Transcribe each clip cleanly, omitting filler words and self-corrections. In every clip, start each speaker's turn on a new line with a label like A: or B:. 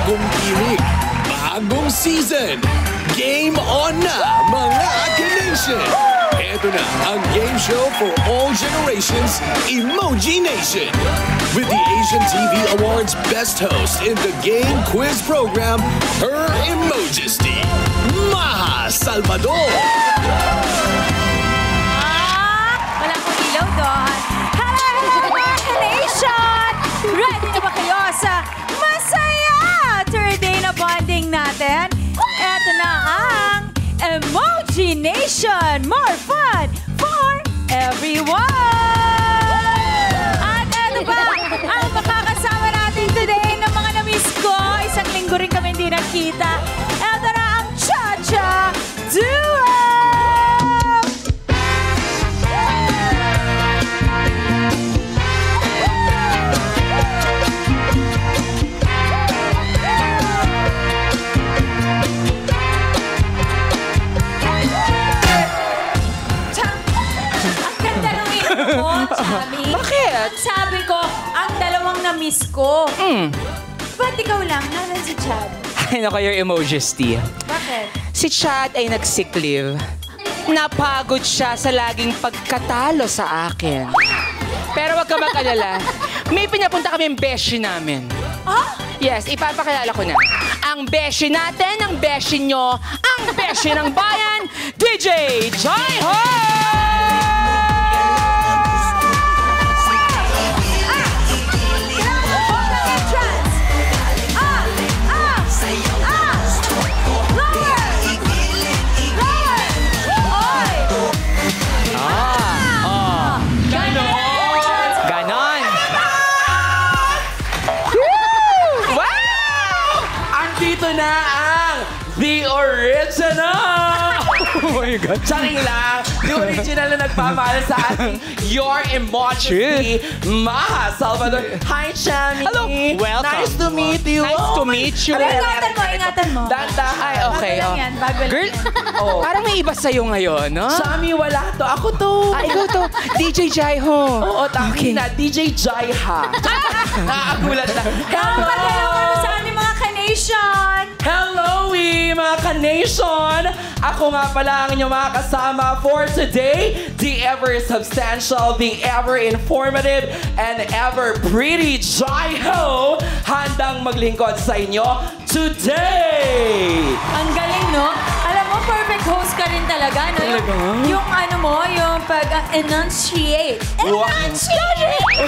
A: Bagong tinig, bagong season. Game on na, mga Ka-Nation! Ito na ang game show for all generations, Emoji Nation. With the Asian TV Awards Best Host in the game quiz program, Her Emojesty, Maha Salvador.
B: Wala akong ilaw doon. Hello, mga Ka-Nation! Ready na ba kayo sa masaya third day na bonding natin? Ito na ang Emoji Nation! More fun for everyone! At ito ba ang makakasama natin today ng mga na-miss ko? Isang linggo rin kami hindi nakita. Ito na ang Cha-Cha Duo!
C: Bakit?
B: Sabi ko, ang dalawang na-miss ko. Ba't ikaw lang? Nasaan si Chad?
C: Ay, naku, your Emojesty.
B: Bakit?
C: Si Chad ay nag-sick leave. Napagod siya sa laging pagkatalo sa akin. Pero wag ka mag-alala. May pinapunta kaming beshi namin.
B: Ah?
C: Yes, ipapakilala ko na. Ang beshi natin, ang beshi nyo, ang beshi ng bayan, DJ Jai Ho!
D: Na ang The Original!
C: Oh my God.
D: Charing lang, The Original na nagpamahal sa ating Your Emoji, Maha Salvador. Hi, Chami!
C: Hello! Welcome.
D: Nice to meet you!
C: Nice to meet you.
B: Ingatan mo.
D: Dandahay, okay.
B: Bago lang yan, bago lang
C: Girl,
B: yan.
C: parang may iba sa'yo ngayon, no?
D: Chami, wala to. Ako to.
C: Ikaw to. DJ Jai Ho.
D: Oo, tangin na. DJ Jai Ha. Nakakagulat na.
B: Hello! Sa ating mga Ka-Nation!
D: Hello, mga Ka-Nation! Ako nga pala ang inyong mga kasama for today, the ever-substantial, the ever-informative, and ever-pretty Jai Ho, handang maglingkod sa inyo today!
B: Ang galing, no? Alam mo, perfect host ka rin talaga, no? Yung ano mo, yung pag-enunciate.
C: O,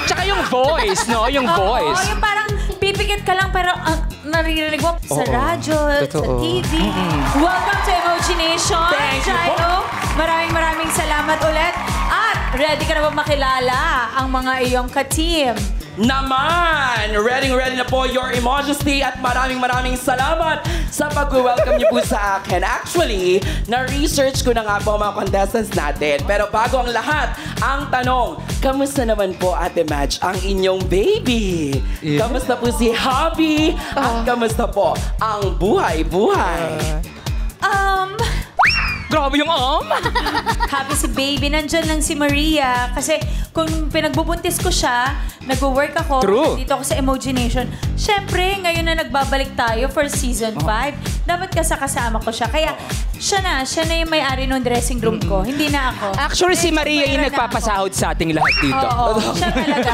C: tsaka yung voice, no? Yung voice.
B: Oo, yung parang pipikit ka lang pero naririnig mo sa radyo, sa TV. Welcome to Emoji Nation.
D: Thank you.
B: Jairo, maraming salamat ulit. At ready ka na ba makilala ang mga iyong ka-team?
D: Naman! Ready na po your Emojesty at maraming salamat sa pag-welcome niyo po sa akin. Actually, na-research ko na nga po ang mga contestants natin. Pero bago ang lahat, ang tanong, kamusta naman po, Ate Madge, ang inyong baby? Yeah. Kamusta po si Hobby? At kamusta po ang buhay-buhay?
C: Grabe yung
B: Happy si baby. Nandyan lang si Maria. Kasi kung pinagbubuntis ko siya, nag-work ako.
C: True.
B: Dito ako sa Emoji Nation. Siyempre, ngayon na nagbabalik tayo for season 5. Dapat kasama ko siya. Kaya siya na yung may-ari ng dressing room ko. Hindi na ako.
C: Actually, si Maria yung nagpapasahod sa ating lahat dito.
B: Oo, siya talaga.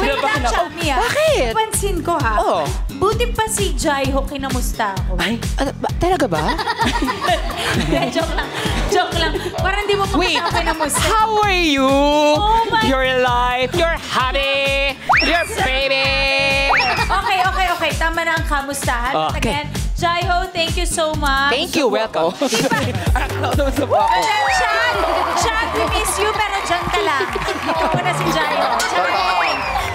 B: Wait lang, Chami, ah.
C: Bakit?
B: Pansin ko, ha?
C: Oo.
B: Buti pa si Jai Ho, kinamusta ako.
C: Ay, talaga ba?
B: Joke lang. Parang di mo pa
C: Wait,
B: ako kinamusta.
C: how are you?
B: Oh my-
C: Your life, your hobby, your baby.
B: Okay. Tama na ang kamustahan. At
C: Okay.
B: again, Jai Ho, thank you so much.
C: Thank you, welcome.
B: Chad, we miss you, pero dyan ka lang. Ikaw na si Jai Ho.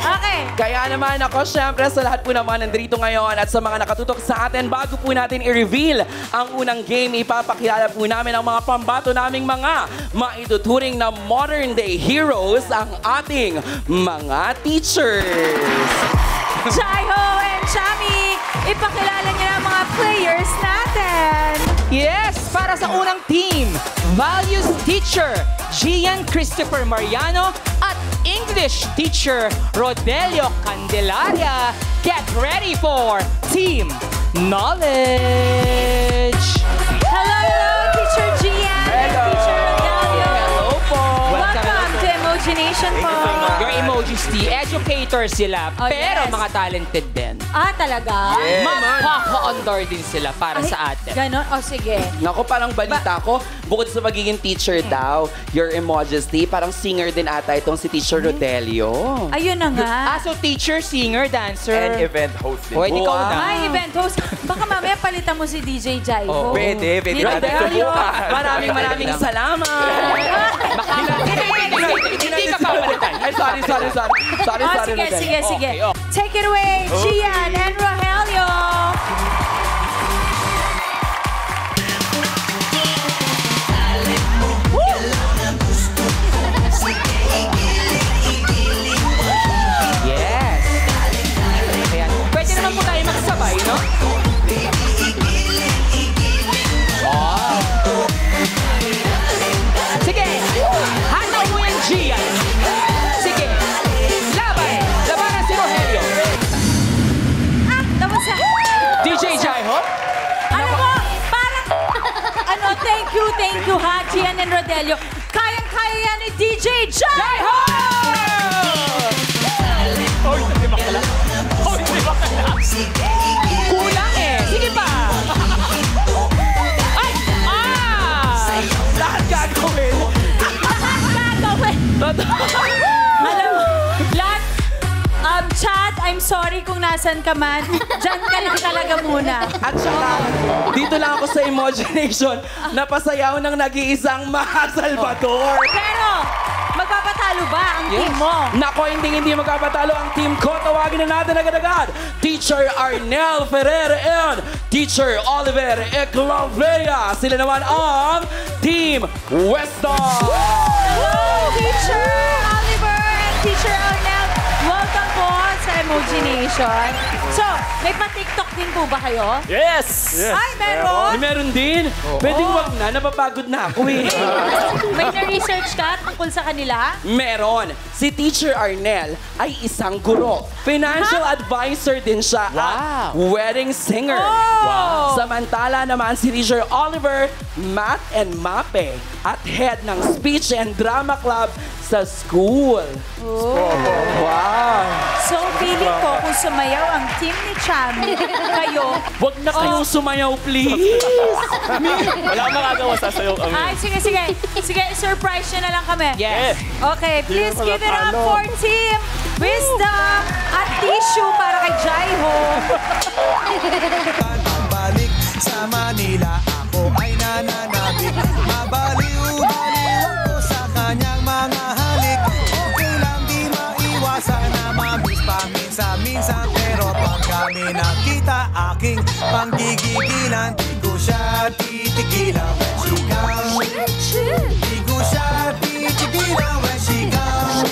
B: Okay.
D: Kaya naman ako, syempre, sa lahat po naman nandito ngayon at sa mga nakatutok sa atin, bago po natin i-reveal ang unang game, ipapakilala po namin ang mga pambato naming mga maituturing na modern day heroes, ang ating mga teachers.
B: Jai Ho and Chami, ipakilala niyo na ang mga players natin.
C: Yes, para sa unang team, Values Teacher, Gian Christopher Mariano at English Teacher, Rodelio Candelaria. Get ready for Team Knowledge!
B: Hello, Teacher Gian.
D: Hello.
B: Teacher Rogelio.
D: Hello po.
B: Welcome to Emoji Nation po.
C: Your emojis, educators sila,
B: Oh,
C: pero
B: yes.
C: mga talented din.
B: Ah, talaga?
D: Yes.
C: Magpaka-ondor din sila para
B: Ay,
C: sa atin.
B: Ganon? O, sige.
D: Naku, parang balita ko, bukod sa magiging teacher daw, your Emojisty, parang singer din ata itong si Teacher Rodelio.
B: Ayun na nga.
C: So teacher, singer, dancer.
E: And event host din.
C: Pwede ikaw na.
B: Hi, event host. Baka mamaya palitan mo si DJ Jai.
C: Oh,
E: Pwede
B: Hindi
E: natin
B: na-
E: subukan.
D: Maraming salamat.
C: Hindi ka papalitan.
D: Ay, sorry. Sorry,
B: Oh,
D: sorry.
B: sige,
D: Rodel.
B: sige.
C: Okay, oh.
B: Take it away, Gian and Rogelio.
C: Yes. Ayan. Pwede naman po tayo magsabay, no? Oh. Sige. Hanaw mo yung Gian. Sige. Laban. Labanan si Rogelio.
B: Ah, tapos na.
C: DJ Jaiho.
B: Ano mo? Parang, thank you ha, Gian and Rodelio. Kayang-kaya yan ni DJ Jai.
C: Jaiho! Kulang eh. Sige pa. Ay! Ah!
D: Lahat gagawin.
B: Gagawin. Alam mo, lahat, Chad, I'm sorry kung nasan ka man. Diyan ka lang talaga muna.
D: At saka, dito lang ako sa Emoji Nation, napasayaw ng nag-iisang Maha Salvador.
B: Pero, magpapatalo ba ang team mo?
D: Nako, hindi magkapatalo ang team ko. Tawagin na natin agad-agad. Teacher Arnel Ferrer and Teacher Oliver Eclavea. Sila naman ang Team Weston.
B: Hello, Teacher Oliver and Teacher Arnel. Welcome po sa Emoji Nation. So, may pa-TikTok din po ba kayo?
E: Yes!
B: Ay, meron?
D: Meron din. Pwedeng wag na, napapagod na ako eh.
B: May na-research ka tungkol sa kanila?
D: Meron. Si Teacher Arnel ay isang guro. Financial advisor din siya at wedding singer.
B: Oh!
D: Samantala naman si Teacher Oliver, Math and Mape at head ng Speech and Drama Club sa school. Wow!
B: So, feeling ko kung sumayaw ang team ni Chami, kayo,
D: Wag na kayong sumayaw, please!
E: Wala magagawa, sasayaw kami.
B: ay, sige, surprise nyo na lang kami.
C: Yes.
B: Okay, please give it up for Team Wisdom at tissue para kay Jaiho.
F: Balik sa Manila, ako ay nananabik. Mabaliw-baliw ako sa kanyang mga halik. Okay lang di maiwasan na mamiss paminsan-minsan. Pero pag kami nakita, aking panggigigilan. Di ko siya titigilan when she comes. Di ko siya titigilan when she comes.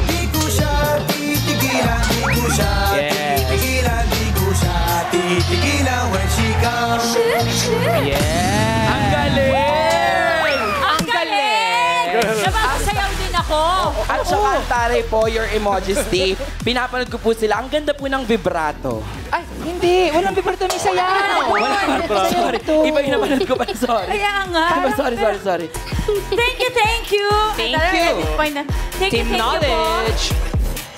F: Di ko siya titigilan, di ko siya titigilan, di ko siya titigilan when she comes.
C: Yes.
D: Ang galing!
B: Ang galing! Napapasayaw din ako.
D: At saka ang taray po, your Emojisty. Pinapanood ko po sila. Ang ganda po ng vibrato.
C: Ay, hindi. Walang vibrato, may sayaw.
D: Sorry. Iba yung napanood ko pa. Sorry.
B: Kaya nga.
D: Sorry.
B: Thank you.
C: Thank you.
B: Thank
C: Team
B: you po.
C: Knowledge.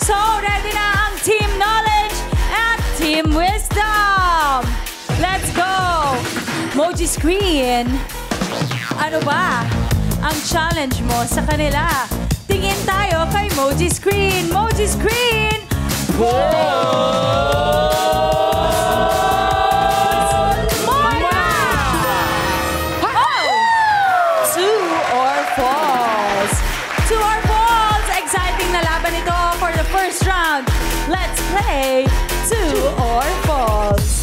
B: So, ready na ang Team Knowledge at Team Wisdom. Let's go! Moji Screen. Ano ba ang challenge mo sa kanila? Tingin tayo kay Moji Screen. Moji Screen! Moira! Oh! True or false? True or false? Exciting na laban ito for the first round. Let's play True or False.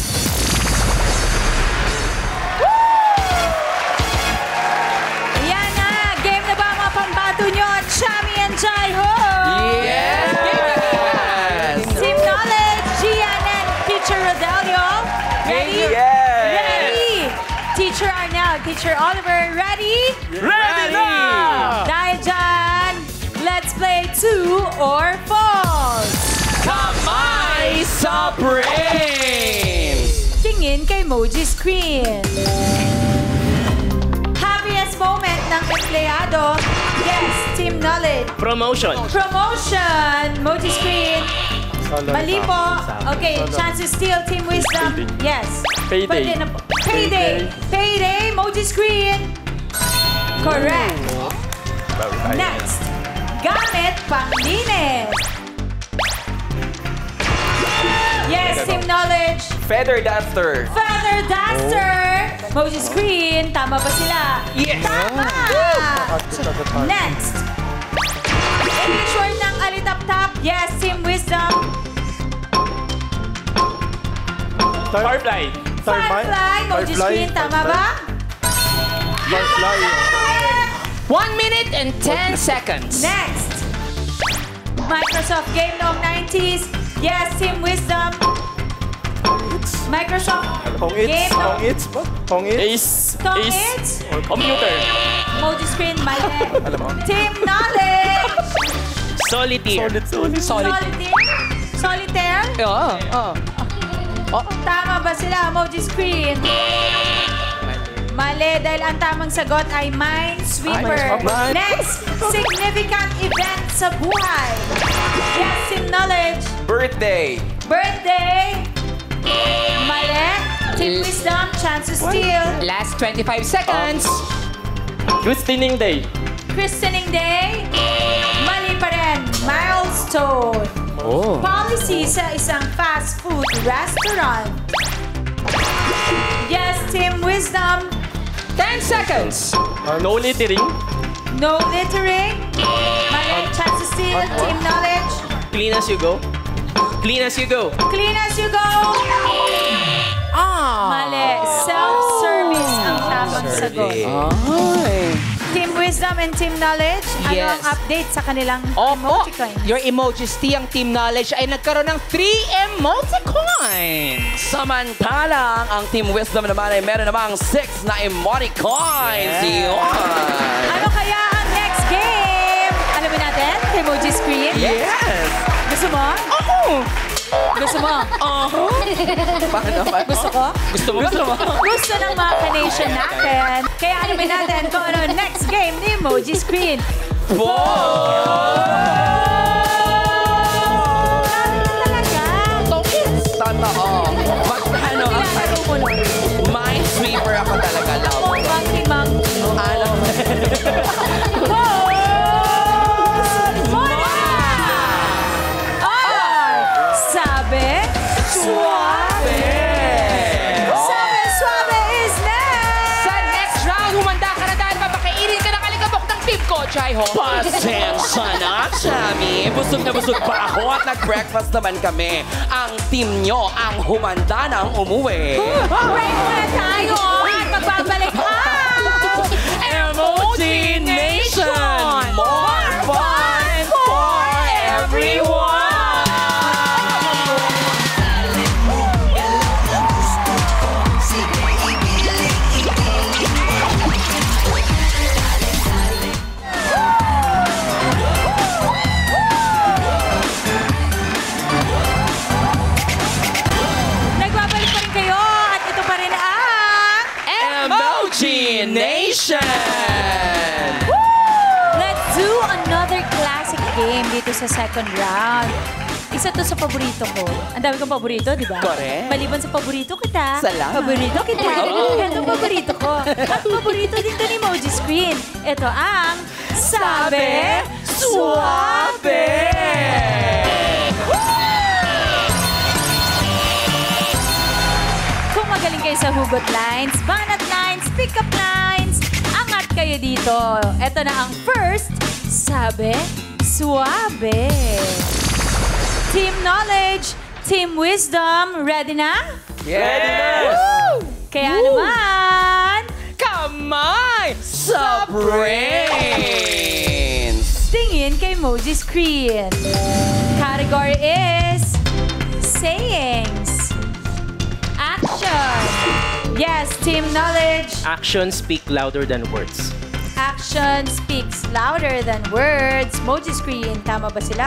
B: Yan na! Game na ba mga pambato nyo? Chami and Jaiho!
D: Yes!
B: Team Knowledge, Gian and Teacher Rodelio. Ready?
D: Yes!
B: Ready! Teacher Arnel, Teacher Oliver, ready?
D: Ready na!
B: Dahil dyan, let's play True or False.
D: Kamay sa brains!
B: Tingin kay Moji Screen. Happiest moment ng empleyado. Yes, Team Knowledge.
E: Promotion.
B: Promotion. Moji Screen. Mali po. Okay, chance to steal. Team Wisdom. Yes.
E: Payday.
B: Pwede na po. Payday. Payday. Moji Screen. Correct. Next. Gamit panglinis. Yes, Team Knowledge.
D: Feather duster.
B: Feather duster. Moji Screen. Tama ba sila?
C: Yes.
B: Tama. Next. English word ng alitap-tap. Yes, Team Wisdom.
E: Firefly.
B: Firefly. Moji Screen. Tama ba?
F: Firefly.
C: 1 minute and 10 seconds.
B: Next. Microsoft game noong 90s. Yes, Team Wisdom. Microsoft game noong...
E: Ace.
B: Tong
E: Ace.
B: It's.
E: Computer.
B: Moji Screen. Mali. Team Knowledge.
E: Solitaire.
B: Solitaire. Solitaire.
C: Oo.
B: Tama ba sila, Moji Screen? Mali, dahil ang tamang sagot ay Minesweeper. Next, significant event sa buhay. Yes, Team Knowledge.
D: Birthday.
B: Birthday. Mali. Team Wisdom, chance to steal.
C: Last 25 seconds.
E: Christening Day.
B: Christening Day. Mali pa rin. Milestone. Policy sa isang fast food restaurant. Yes, Team Wisdom.
C: 10 seconds.
E: No littering.
B: No littering. Mali, chance to steal. Team Knowledge.
E: Clean as you go. Clean as you go.
B: Clean as you go. Mali, self-service ang tamang sagot. Team Wisdom and Team Knowledge, ano
C: Yes.
B: ang update sa kanilang
C: Opo,
B: emoticons?
C: your emojis ang Team Knowledge ay nagkaroon ng 3 emoticons.
D: Samantalang, ang Team Wisdom naman ay meron namang 6 na emoticons. Yun.
B: Ano kaya ang next game? Alamin natin, emoji screen?
D: Yes!
B: Gusto mo? Gusto mo?
D: Paano?
B: Gusto ko?
C: Gusto mo?
B: Gusto ng mga ka-nation natin. Kaya alamin natin kung ano next game ni Emoji Screen. Talaga.
D: Totoo. Ano?
B: Nilalaro mo nun.
D: Minesweeper ako talaga, love.
B: Ako, mang-himang.
D: Ano?
B: Sabi, suave. Sabi, suave is next.
C: Sa next round, humanda ka na dahil papakainin ka ng alikabok ng Team ko, Chai Ho.
D: Pasensya na, Chami. Busog na busog pa ako at nag-breakfast naman kami. Ang team nyo ang humanda ng umuwi.
B: Break muna tayo at magbabalik ang
D: Emoji Nation! More fun for everyone!
B: Nagbabalik pa rin kayo at ito pa rin ang
D: Emoji Nation!
B: Let's do another classic game dito sa second round. Isa to sa paborito ko. Ang dami kong paborito, di ba?
D: Correct.
B: Maliban sa paborito kita.
D: Salamat.
B: Paborito kita. Ito ang paborito ko. At paborito din to ni Emoji Screen. Ito ang Sabi Suabe! Kung magaling kayo sa hugot lines, banat lines, pick-up lines, angat kayo dito. Ito na ang first Sabi Suabe. Team Knowledge, Team Wisdom, ready na?
D: Yes!
B: Kaya naman,
C: Kamay!
D: Sa brains!
B: tingin kay Emoji Screen. Category is sayings. Action. Yes, Team Knowledge.
E: Actions speak louder than words.
B: Action speaks louder than words. Emoji Screen, tama ba sila?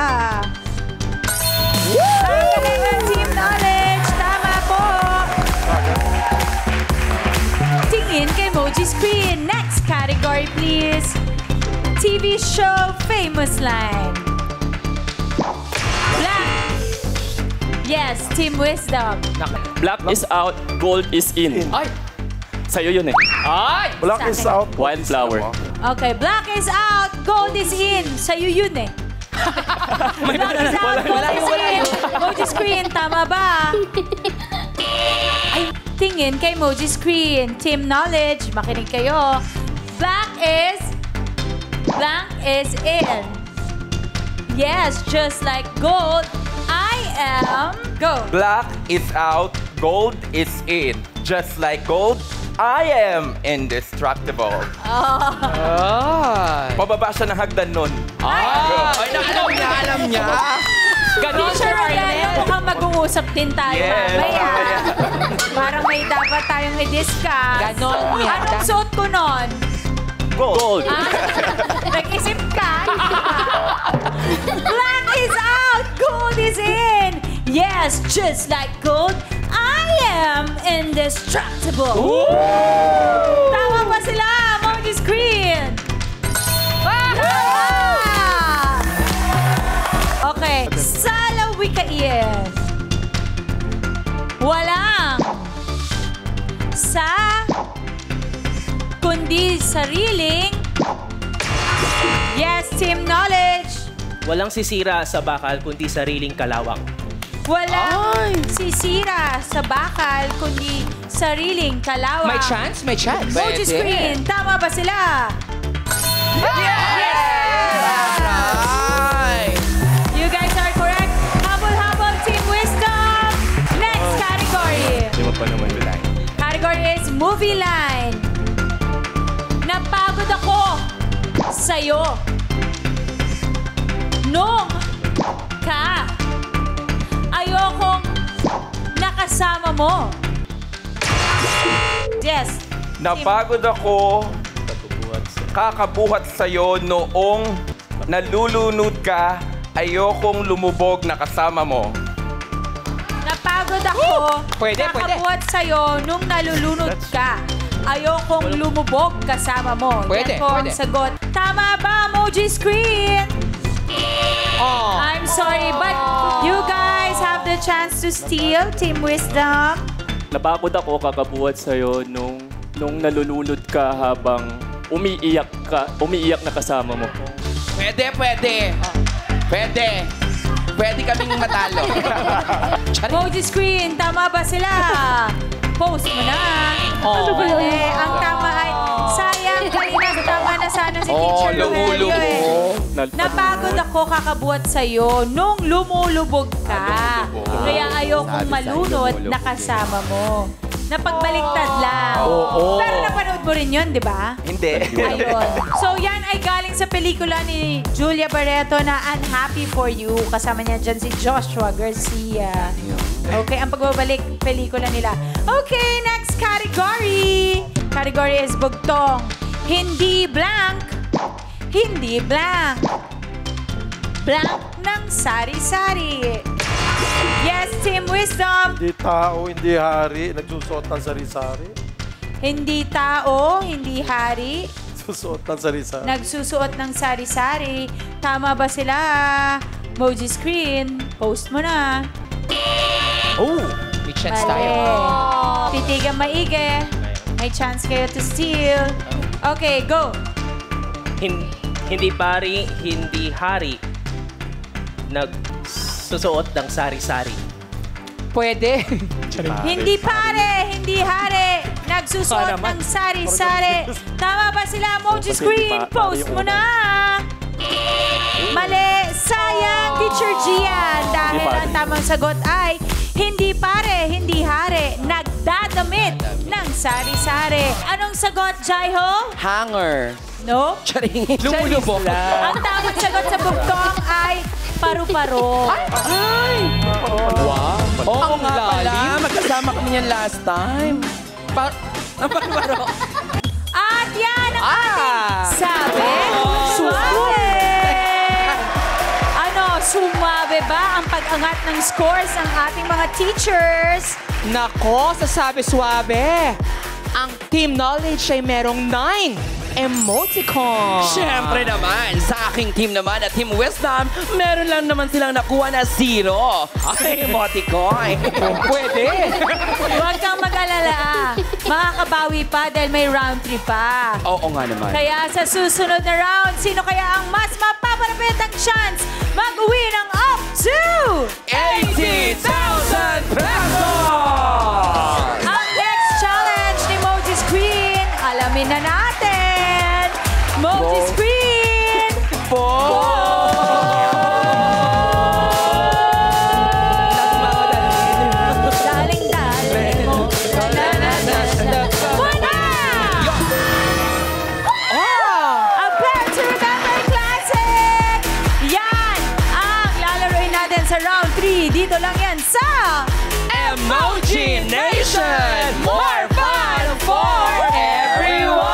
B: Ang galing ng Team Knowledge, tama po. Emoji Screen. Next category, please. TV show famous line. Black. Yes, Team Wisdom.
E: Black is out, gold is in.
C: Ay!
E: Sa'yo yun eh.
C: Ay!
G: Black is out.
E: Wildflower.
B: Okay, black is out, gold is in. Sa'yo yun eh. Black is out, gold is in. Emoji Screen, tama ba? Ay, tingin kay Emoji Screen. Team Knowledge, makinig kayo. Black is in. Yes, just like gold, I am... Go.
H: Black is out, gold is in. Just like gold, I am indestructible.
C: Ay!
H: Pababa siya ng hagdan nun.
C: Ay, alam niya. Ganon, Sir
B: Teacher Arnel,
C: Arnel.
B: mukhang mag-uusap din tayo
H: Yes.
B: mamaya. Parang may dapat tayong i-discuss.
C: Ganon yan.
B: Anong suot ko nun?
E: Gold.
B: Nag-isip ka? Black is out, gold is in. Yes, just like gold, I am indestructible. Tama ba sila? Emoji Screen. Tama! Okay, salawikain. Walang sa kundi sariling. Yes, Team Knowledge.
E: Walang sisira sa bakal, kundi sariling kalawang.
B: Walang sisira sa bakal, kundi sariling kalawang.
C: May chance? May chance.
B: Emoji Screen, tama ba sila?
C: Right.
B: You guys are correct. Habol-habol, Team Wisdom. Next category.
E: Di mo pa naman bilay.
B: Category is movie line. Napagod ako sa'yo. Nung ka. Ayokong nakasama mo. Yes.
H: Napagod ako kakabuhat sa'yo noong nalulunod ka, ayokong lumubog na kasama mo.
B: Napagod ako.
C: Pwede,
B: kakabuhat sa'yo nung nalulunod ka. Ayokong lumubog kasama mo.
C: Pwede,
B: Yan po ang
C: pwede.
B: sagot. Tama ba, Emoji Screen?
C: Oh.
B: I'm sorry, but you guys have the chance to steal, Team Wisdom.
E: Napagod ako kakabuhat sa'yo nung nalulunod ka habang umiiyak na kasama mo.
C: Pwede. Pwede kaming matalo.
B: Emoji Screen, tama ba sila? Post mo na.
C: Oh.
B: Mali. Ang tama ay, sayang, kanina tama na sana si Teacher Rogelio eh. Napagod ako kakabuhat sa'yo nung lumulubog ka. Kaya ayokong malunod na kasama mo. Napagbaliktad lang. Pero napanood mo rin yun, di ba?
H: Hindi.
B: Ayun. So yan ay galing sa pelikula ni Julia Barreto na Unhappy for You. Kasama niya dyan si Joshua Garcia. Okay, ang pagbabalik pelikula nila. Okay, next category. Category is bugtong. Hindi blank. Hindi blank. Blank ng sari-sari. Yes, Team Wisdom.
G: Hindi tao, hindi hari. Nagsusuot ng sari-sari.
B: Hindi tao, hindi hari.
G: Susuot ng sari-sari.
B: Nagsusuot ng sari-sari. Tama ba sila? Emoji Screen, post mo na.
C: Oh, may chance tayo.
B: Titigan maigi. May chance kayo to steal. Okay, go.
E: Hindi pari, hindi hari. Nagsusuot ng sari-sari.
C: Pwede.
B: Hindi pare, hindi hari. Nagsusuot ng sari-sari. Tama ba sila? Emoji Screen, post mo na. Mali. Sayang, Teacher Gian. Dahil ang tamang sagot ay hindi pare, hindi hari. Nagdadamit ng sari-sari. Anong sagot, Jaiho?
C: Hanger.
B: No?
C: Lumulubog.
B: Ang tamang sagot sa bugtong ay paru-paro.
C: Wow.
D: Oo nga pala, magkasama kami niyan last time.
B: At yan ang ating sabi. Suwabe! Ano, sumabe ba ang pag-angat ng scores ng ating mga teachers?
C: Nako, sasabi suwabe. ang Team Knowledge ay merong 9 emoticons.
D: Siyempre naman, sa aking team naman at Team Wisdom, meron lang naman silang nakuha na 0. Ay, emoticon.
C: Pwede.
B: Huwag kang mag-alala. Makakabawi pa dahil may round 3 pa.
D: Oo nga naman.
B: Kaya sa susunod na round, sino kaya ang mas mapapalapit ang chance mag-uwi ng up to
D: 80,000 pesos!
B: ang next challenge ni Moji Screen. Alamin na natin. Moji Screen! Daling-daling mo. Muna! Ang Plan to Remember Classic! Yan ang lalaroin natin sa round 3. Dito lang yan sa
D: Emoji Nation! More fun for everyone!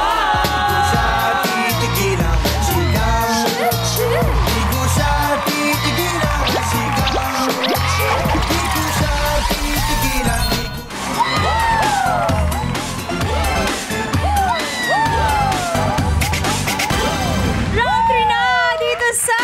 B: round 3 na dito sa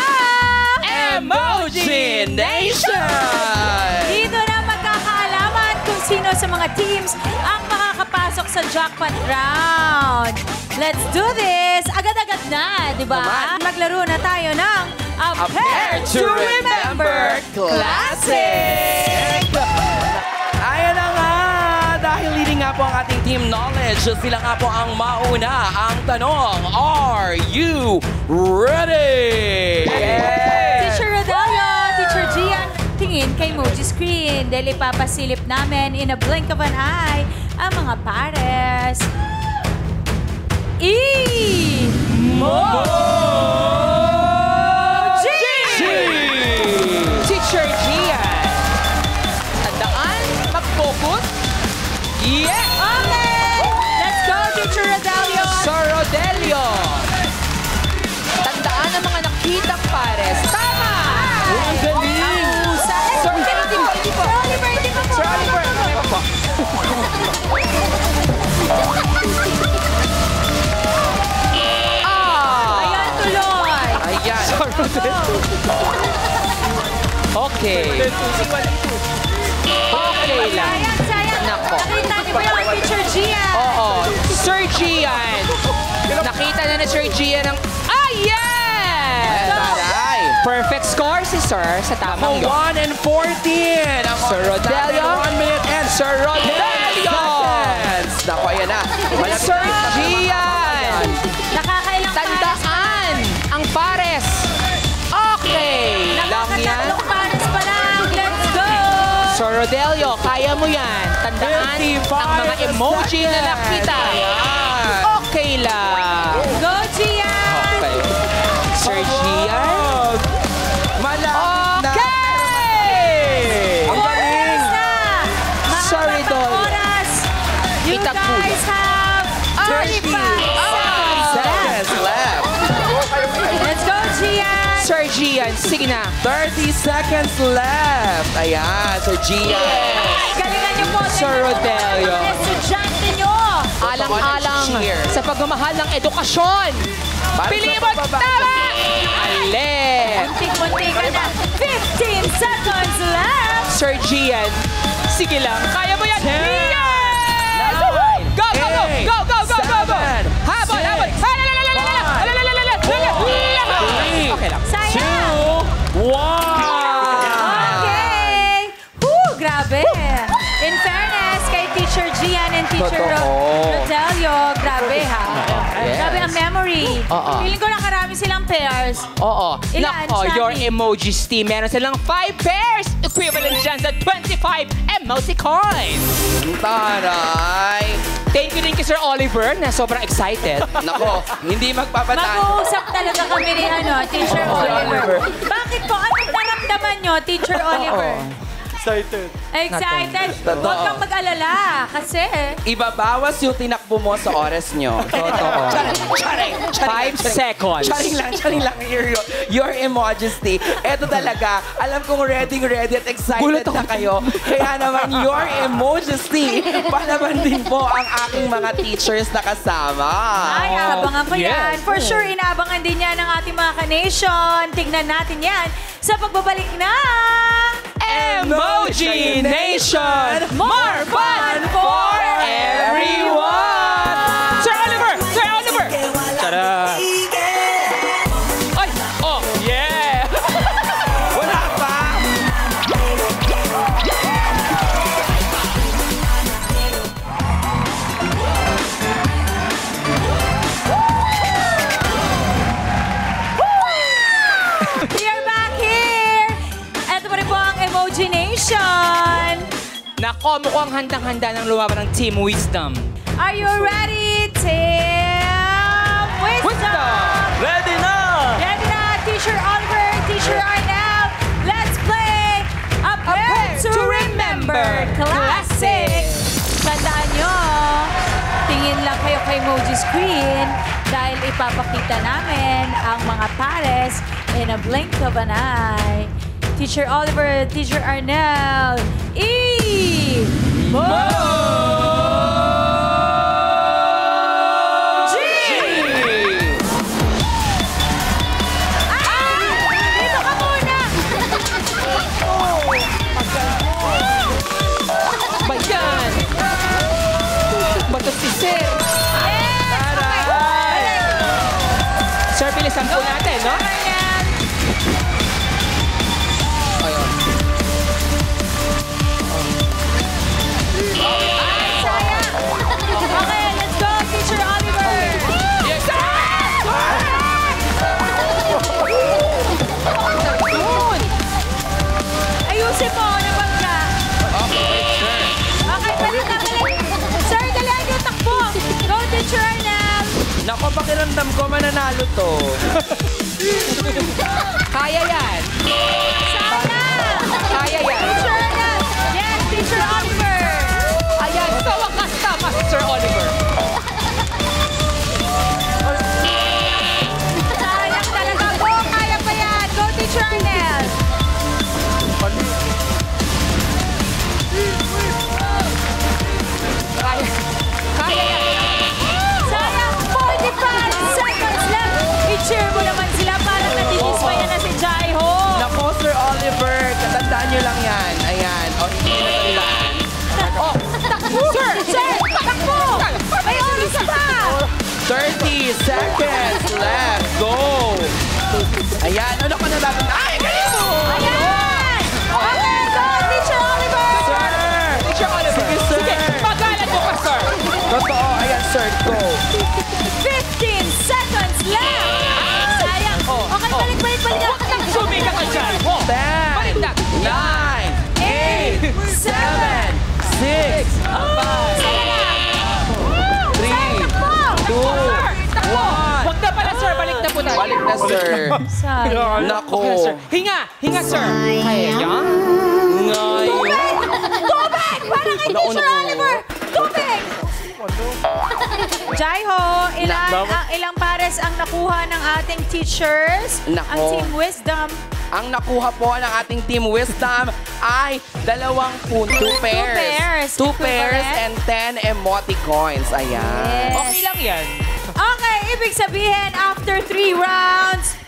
D: Emoji Nation!
B: Dito na magkakaalaman kung sino sa mga teams ang makakapasok sa jackpot round. Let's do this! Agad-agad na, di ba? Maglaro na tayo ng A Pair to Remember Classic!
D: Ayan na nga! Dahil leading nga po ang ating Team Knowledge, sila nga po ang mauna. Ang tanong, are you ready?
B: Teacher Rodelio, Teacher Gian, tingin kay Moji Screen dahil ipapasilip namin in a blink of an eye ang mga pares.
C: Teacher Gian. Tandaan, mag-focus. Yeah!
B: Okay! Let's go, Teacher Rodelio!
C: Sir Rodelio. Tandaan ang mga nakitang pares. Tama!
D: Ang galing!
C: Sir Oliver, hindi po. Sir Oliver, hindi po.
B: Ayan, tuloy!
D: Ayan.
C: Okay. Okay lang.
B: Sayang.
C: Nako.
B: Nakita niyo ba yung Teacher Gian?
C: Oo. Sir Gian. Nakita na Sir Gian ang... Ayan!
D: Taray!
C: Perfect score si Sir sa tamang yun.
D: 1 and 14. Ang
C: Sir Rodelio.
D: 1 minute and
C: Sir Rodelio.
D: seconds. Naku, ayan na. Malapit
C: Sir
D: na.
C: Gian.
B: Nakakailang
C: Tandaan ang pares. Okay. Lang yan.
B: Nakakatatlong pares pa lang. Let's go!
C: Sir Rodelio, kaya mo yan. Tandaan
D: 55
C: ang mga emoji na nakita.
D: Ayan.
C: Okay lang.
B: Go, Gian!
C: Okay. Sir Gian.
D: Malapit na.
C: Okay!
D: Ang galing.
B: Oras na!
C: Sorry,
B: Makakapag
C: Dol.
B: oras. You
C: Itagpuyo.
B: guys have 35
D: Seconds left.
B: Let's go, Gian!
C: Sir Gian, sige na.
D: 30 seconds left. Ayan, Sir Gian.
B: Galingan niyo po.
C: Sir Rodelio.
B: Mga estudyante niyo.
C: Alang-alang sa pagmamahal ng edukasyon. Pili mo tama! Alin!
B: Muntik-muntik ka na. 15 seconds left.
C: Sir Gian, sige lang. Kaya mo yan. Gian!
D: 9,
C: Go, go, go! Go, go, go, go, go!
D: 7,
C: Habol, habol! Okay lang.
B: Sayang.
D: 2, 1.
B: Okay. Whew, grabe. In fairness, kay Teacher Gian and Teacher Rodelio, grabe ha.
C: Yes.
B: Grabe ang memory.
C: Oo.
B: Feeling ko nakarami silang pairs.
C: Oo.
B: Ilan,
C: Nako,
B: Shani?
C: your emojis team. Meron silang 5 pairs. Equivalent dyan sa 25 emoticons.
D: Taray.
C: Thank you din kay Sir Oliver na sobrang excited.
D: Nako, hindi magpapatalo.
B: Mag-uusap talaga kami ni Teacher Oliver. Bakit po? Anong naramdaman nyo, Teacher Oliver?
G: Excited.
B: Excited.
D: Totoo.
B: Huwag kang mag-alala kasi
D: Ibabawas yung tinakbo mo sa oras nyo.
C: Totoo.
D: Charing.
C: 5 seconds.
D: Charing lang. Your Emojesty. Eto talaga, alam kong ready at excited na kayo. Kaya naman, Your Emojesty, palaban din po ang aking mga teachers na kasama.
B: ay, abangan ko yan.
C: Yes.
B: For sure, inaabangan din yan ng ating mga ka-nation. Tignan natin yan sa pagbabalik ng
C: Emoji Nation! More fun for everyone! Sir Oliver! Sir Oliver! Tada! Ay! Oh, yeah!
D: Wala pa!
B: We are back here! Ito pa rin po ang Emoji Nation.
C: Nako, mukhang handang-handa ng lumaban ng Team Wisdom.
B: Are you ready, Team Wisdom?
H: Ready na!
B: Ready na, Teacher Oliver, Teacher Arnel. Let's play A Pair to Remember Classic. Tandaan nyo, tingin lang kayo kay Emoji Screen dahil ipapakita namin ang mga pares in a blink of an eye. Teacher Oliver, Teacher Arnel, dito ka muna!
C: Bayan! Bato si Sir!
B: Yes! Okay.
C: Sir, bilisan po natin, no?
B: Arnel. Ay, sayang! Okay, let's go, Teacher Oliver!
C: Yes, sir! Yun!
B: Ayusin mo, nabag ka. Okay, balik na, balik. Sir, dalihan yung takbo. Go, Teacher Arnel.
D: Nako, pakiramdam ko mananalo to.
C: Kaya yan!
B: Sana!
C: Kaya yan!
B: Teacher Arnel. Yes, Teacher Oliver.
C: Ayan, sa wakas tama si Sir Oliver.
B: Sayang talaga po. Kaya pa yan. Go, Teacher Arnel.
C: Kaya yan!
B: Sayang, 45 seconds left. I-cheer mo naman sila para nadidismaya na si Jaiho.
D: Nako, Sir Oliver, katandaan nyo lang yan. Ayan. O, hindi na tandaan.
C: Oh, takbo! Sir!
B: Sir, takbo! May oras pa!
D: 30 seconds left. Go! Ayan, ano ka na dapat? Ay, galing mo!
B: Ayan! Okay, go, Teacher Oliver!
D: Sir!
C: Teacher Oliver!
D: Sige, sir!
C: Sige, pagalan mo pa, sir!
D: Totoo. Ayan, sir. Go!
B: 15 seconds left! Sayang! Okay, balik.
C: Huwag nang sumika ka dyan! Oh,
D: 10,
C: Palindak!
D: 9, 8, 7, 6, 5, 3, 2, 1.
C: Huwag na pala, sir! Balik na po tayo!
D: Balik na, sir.
B: Sayang.
D: Nako.
C: Okay, sir. Hinga! Hinga, sir! Kaya yan?
D: Ngayon.
B: Tubig! Para kay Teacher Oliver! Tubig! Jaiho, ilang pares ang nakuha ng ating teachers?
D: Nako.
B: Ang Team Wisdom.
D: Ang nakuha po ng ating Team Wisdom ay 2 pairs. 2 pairs and 10 emoticons. Ayan.
B: Yes.
C: Okay lang yan.
B: Okay, ibig sabihin, after 3 rounds,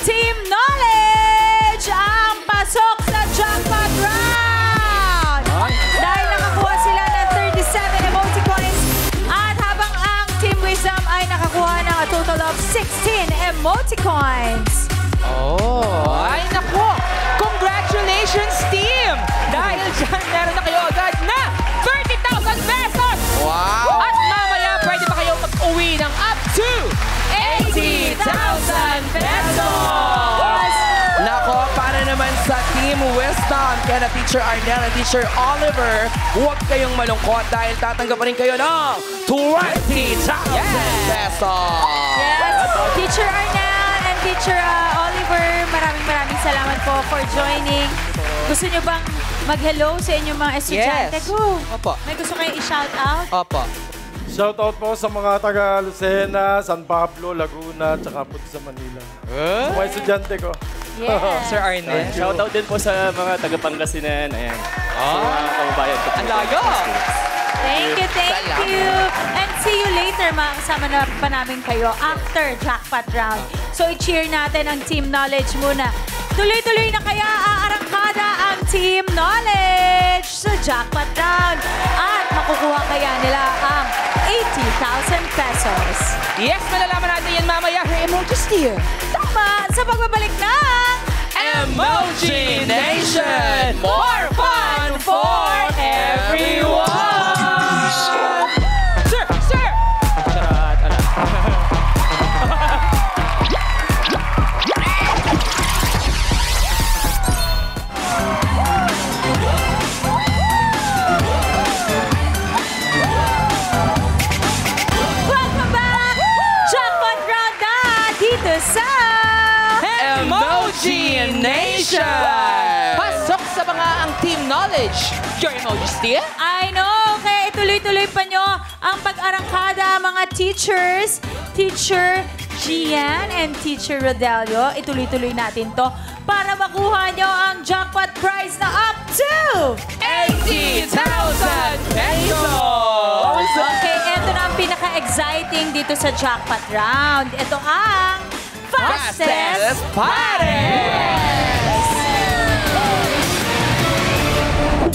B: Team Knowledge ang pasok sa jackpot round! Dahil nakakuha sila ng 37 emoticons at habang ang Team Wisdom ay nakakuha ng a total of 16 emoticons.
C: Oh, ay naku! Congratulations, team! Dahil dyan, meron na kayo agad na 30,000 pesos!
D: Wow!
C: At mamaya, pwede pa kayo mag-uwi ng up to 80,000 pesos!
D: Nako, para naman sa Team Wisdom, kaya na Teacher Arnel at Teacher Oliver, huwag kayong malungkot dahil tatanggap pa rin kayo ng 20,000 pesos!
B: Yes, Teacher Arnel and Teacher Oliver, maraming salamat po for joining. Gusto nyo bang mag-hello sa inyong mga estudyante?
C: Yes.
B: Go!
C: Opo.
B: May gusto kayo i-shout out?
C: Opo.
G: Shoutout po sa mga taga Lucena, San Pablo, Laguna, tsaka po sa Manila. Sa mga estudyante ko.
B: Yes.
C: Sir Arnel.
E: Shoutout din po sa mga taga-Pangasinan. Ayan. Sa mga kababayan ko.
C: Ang layo!
B: Thank you. And see you later. Makakasama na pa namin kayo after jackpot round. So, i-cheer natin ang Team Knowledge muna. Tuloy-tuloy na kaya aarangkada ang Team Knowledge sa jackpot round. At makukuha kaya nila ang 80,000 pesos.
C: Yes, malalaman natin yan mamaya. Her emojis dear.
B: Tama, sa pagbabalik ng
C: Emoji Nation! More fun for everyone! Sir! Sir!
B: Welcome back! Jackpot round na dito sa
C: Emoji Nation! Pasok sa mga ang Team Knowledge. Your emojis dear?
B: I know, kaya ituloy-tuloy pa nyo ang pag-arangkada mga teachers. Teacher Gian and Teacher Rodelio. Ituloy-tuloy natin to para makuha nyo ang jackpot prize na up to
C: 80,000 pesos!
B: Okay, eto na ang pinaka-exciting dito sa jackpot round. Ito ang Fastest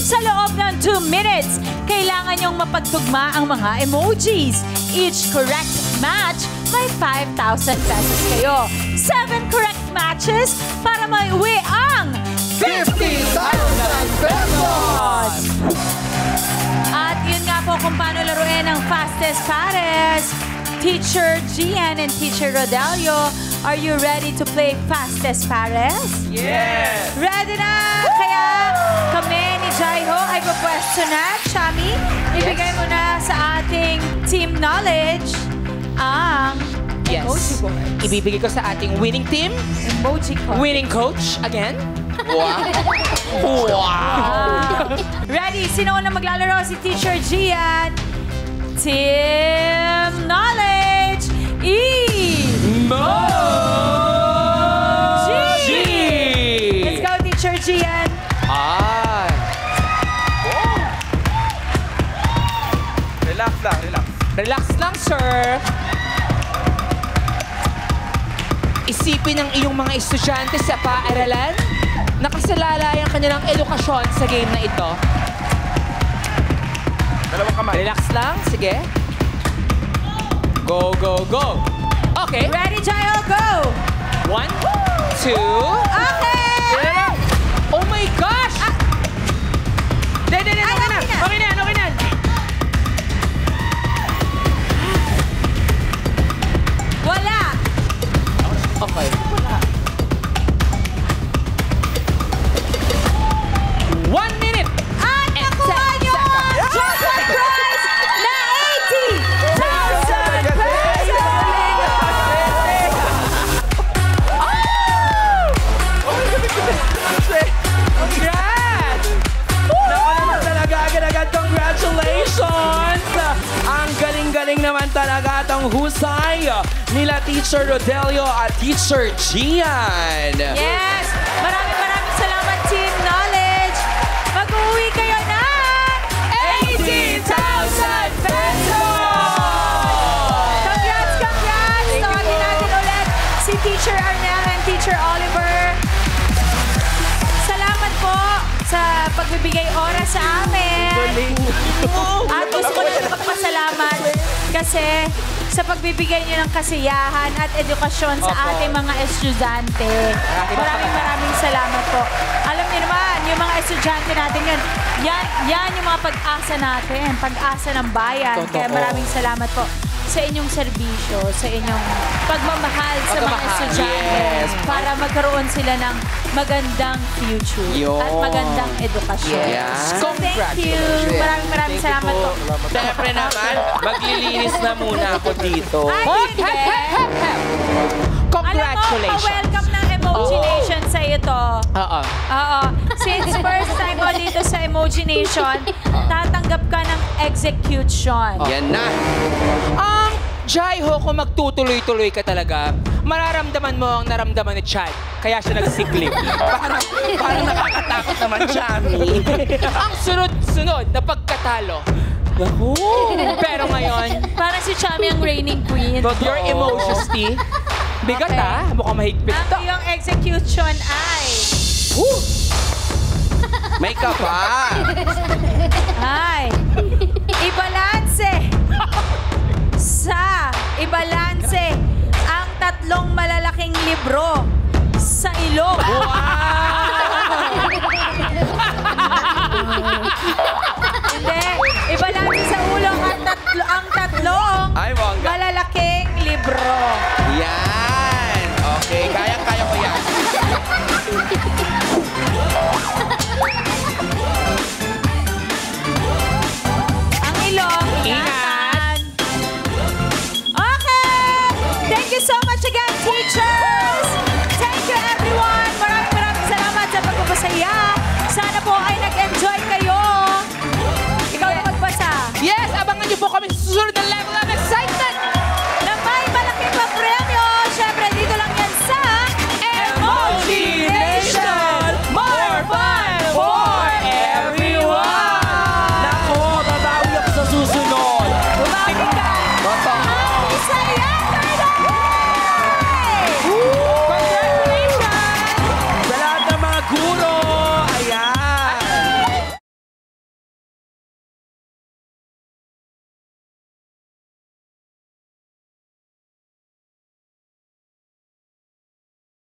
B: Sa loob ng 2 minutes, kailangan nyong mapagtugma ang mga emojis. Each correct match, may 5,000 pesos kayo. 7 correct matches para maiuwi ang
F: 50,000 pesos!
B: At yun nga po kung paano laruin ang Fastest Pares. Teacher Gian and Teacher Rodelio, are you ready to play Fastest Pares?
H: Yes!
B: Ready na! Kaya kami ni Jaiho ay pupwesto na. Chami, ibigay mo na sa ating Team Knowledge ang
C: Yes.
B: emoji board.
C: Ibibigay ko sa ating winning team,
B: Emoji card.
C: winning coach, again. Wow.
B: Ready? Sino na maglalaro? Si Teacher Gian. Team Knowledge. Let's go, Teacher Gian.
C: Ah.
H: Relax lang, relax.
C: Relax lang, sir. Isipin ng iyong mga estudyante sa paaralan. Nakasalalay ang kanilang edukasyon sa game na ito.
H: Dalawang kamay.
C: Relax lang, sige. Go, go, go. Okay.
B: Ready, Jayo? Go!
C: 1, 2.
B: Okay!
C: Oh my gosh! Okay na. Okay na.
B: Wala!
C: Okay. 1 minute!
B: At nakuha nyo ang jackpot prize na 80,000 pesos!
C: Congrats!
D: Naku naman talaga, agad-agad congratulations! Ang galing-galing naman talaga at ang husay nila Teacher Rodelio at Teacher Gian.
B: Yes! Maraming salamat, Team Knowledge! Mag-uwi kayo na 80,000 pesos! Congrats! Tawagin natin ulit si Teacher Arnel and Teacher Oliver. Salamat po sa pagbibigay oras sa amin. At gusto ko na magpasalamat kasi sa pagbibigay niyo ng kasiyahan at edukasyon sa ating mga estudyante. Maraming salamat po. Alam niyo naman, yung mga estudyante natin yun, yan yung mga pag-asa natin, pag-asa ng bayan. Kaya maraming salamat po sa inyong serbisyo, sa inyong pagmamahal sa mga estudyante para magkaroon sila ng magandang future at magandang edukasyon.
C: Yes.
B: So, thank you. Maraming salamat po.
D: Siyempre naman, maglilinis na muna ako dito.
B: Ay, hindi.
C: Congratulations.
B: welcome ng Emoji Nation sa ito.
C: Oo.
B: Oo. Since first time mo dito sa Emoji Nation, tatanggap ka ng execution.
D: Yan na.
C: Ang Jaiho, kung magtutuloy-tuloy ka talaga, mararamdaman mo ang naramdaman ni Chad. Kaya siya nagsikli.
D: Parang nakakatakot naman, Chami.
C: Ang sunod-sunod na pagkatalo. Naku! Pero ngayon,
B: Parang si Chami ang reigning queen.
C: your emotions, T. Bigat
B: Okay.
C: mukhang mahigpit
B: Ang
C: to.
B: iyong execution ay...
D: May ka pa.
B: Ay, ibalanse ang 3 malalaking libro sa ilog.
C: Wow!